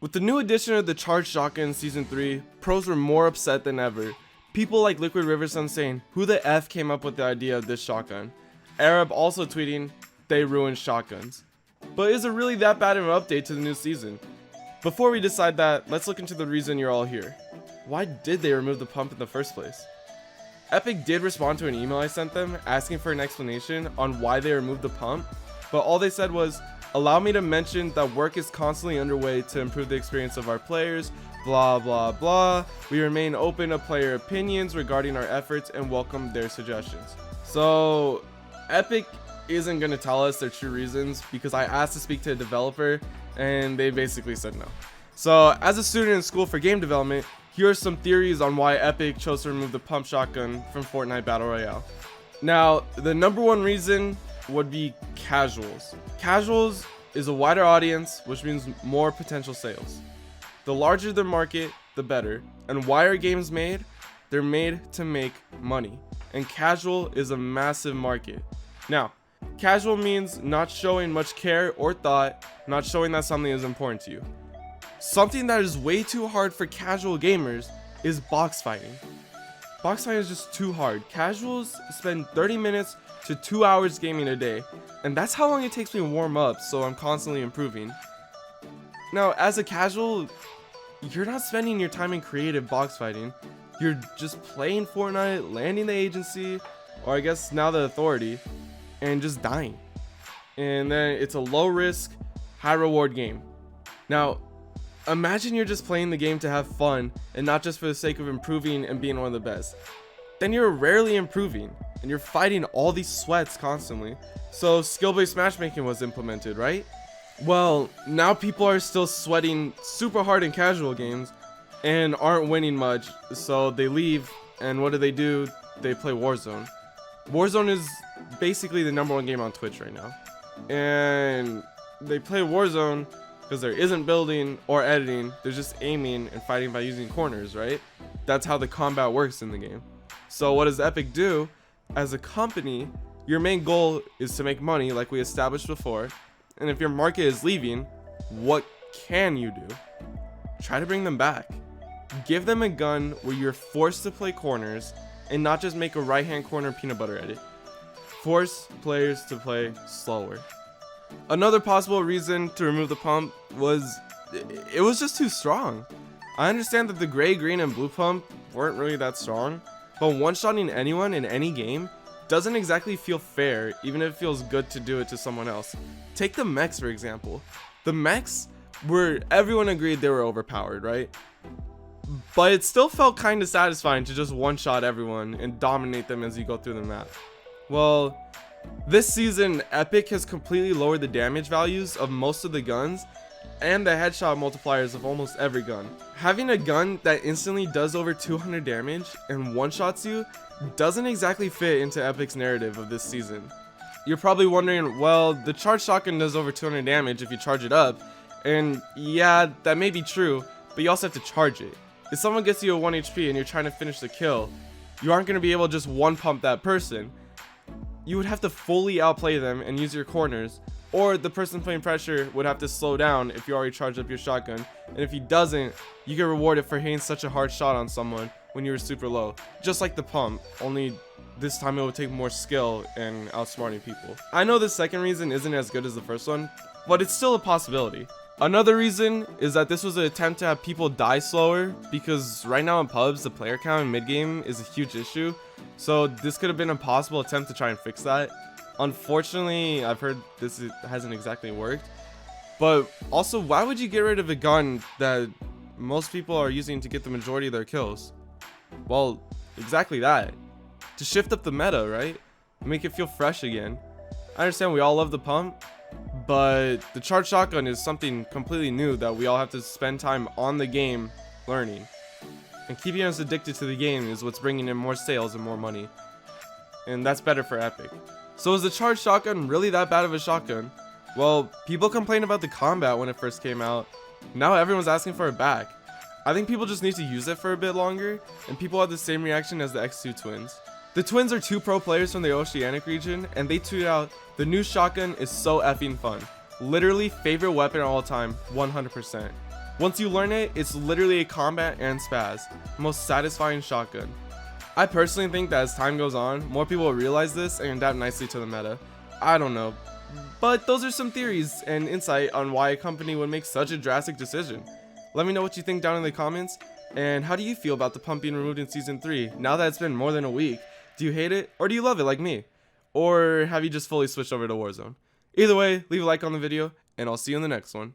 With the new addition of the charged shotgun in Season 3, pros were more upset than ever. People like Liquid Riversun saying, "Who the F came up with the idea of this shotgun?" Arab also tweeting, "They ruined shotguns." But is it really that bad of an update to the new season? Before we decide that, let's look into the reason you're all here. Why did they remove the pump in the first place? Epic did respond to an email I sent them asking for an explanation on why they removed the pump, but all they said was, "Allow me to mention that work is constantly underway to improve the experience of our players, blah blah blah. We remain open to player opinions regarding our efforts and welcome their suggestions." So Epic isn't going to tell us their true reasons because I asked to speak to a developer and they basically said no. So as a student in school for game development, here are some theories on why Epic chose to remove the pump shotgun from Fortnite Battle Royale. Now, the number one reason would be casuals. Casuals is a wider audience, which means more potential sales. The larger the market, the better. And why are games made? They're made to make money. And casual is a massive market. Now, casual means not showing much care or thought, not showing that something is important to you. Something that is way too hard for casual gamers is box fighting. Box fighting is just too hard. Casuals spend 30 minutes to 2 hours gaming a day, and that's how long it takes me to warm up, so I'm constantly improving. Now, as a casual, you're not spending your time in creative box fighting. You're just playing Fortnite, landing the agency, or I guess now the authority, and just dying. And then it's a low risk, high reward game. Now, imagine you're just playing the game to have fun and not just for the sake of improving and being one of the best. Then you're rarely improving and you're fighting all these sweats constantly. So skill-based matchmaking was implemented, right? Well, now people are still sweating super hard in casual games and aren't winning much, so they leave, and what do? They play Warzone. Warzone is basically the number one game on Twitch right now. And they play Warzone because there isn't building or editing, there's just aiming and fighting by using corners, right? That's how the combat works in the game. So what does Epic do? As a company, your main goal is to make money like we established before, and if your market is leaving, what can you do? Try to bring them back. Give them a gun where you're forced to play corners and not just make a right hand corner peanut butter edit. Force players to play slower. Another possible reason to remove the pump was it was just too strong. I understand that the gray, green, and blue pump weren't really that strong, but one-shotting anyone in any game doesn't exactly feel fair, even if it feels good to do it to someone else. Take the mechs for example. The mechs everyone agreed they were overpowered, right? But it still felt kind of satisfying to just one-shot everyone and dominate them as you go through the map. Well, this season, Epic has completely lowered the damage values of most of the guns and the headshot multipliers of almost every gun. Having a gun that instantly does over 200 damage and one-shots you doesn't exactly fit into Epic's narrative of this season. You're probably wondering, well, the charged shotgun does over 200 damage if you charge it up, and yeah, that may be true, but you also have to charge it. If someone gets you a 1 HP and you're trying to finish the kill, you aren't going to be able to just one pump that person. You would have to fully outplay them and use your corners, or the person playing pressure would have to slow down if you already charged up your shotgun, and if he doesn't, you get rewarded for hitting such a hard shot on someone when you were super low. Just like the pump, only this time it would take more skill and outsmarting people. I know the second reason isn't as good as the first one, but it's still a possibility. Another reason is that this was an attempt to have people die slower, because right now in pubs the player count in mid game is a huge issue, so this could have been a possible attempt to try and fix that. Unfortunately, I've heard this hasn't exactly worked, but also, why would you get rid of a gun that most people are using to get the majority of their kills? Well, exactly that. To shift up the meta, right? Make it feel fresh again. I understand we all love the pump, but the charged shotgun is something completely new that we all have to spend time on the game learning. And keeping us addicted to the game is what's bringing in more sales and more money. And that's better for Epic. So is the charged shotgun really that bad of a shotgun? Well, people complained about the combat when it first came out. Now everyone's asking for it back. I think people just need to use it for a bit longer, and people have the same reaction as the X2 twins. The twins are 2 pro players from the Oceanic region, and they tweeted out, "The new shotgun is so effing fun. Literally favorite weapon of all time, 100%. Once you learn it, it's literally a combat and spaz. Most satisfying shotgun. I personally think that as time goes on, more people will realize this and adapt nicely to the meta. I don't know. But those are some theories and insight on why a company would make such a drastic decision. Let me know what you think down in the comments. And how do you feel about the pump being removed in Season 3 now that it's been more than a week? Do you hate it or do you love it like me? Or have you just fully switched over to Warzone? Either way, leave a like on the video and I'll see you in the next one.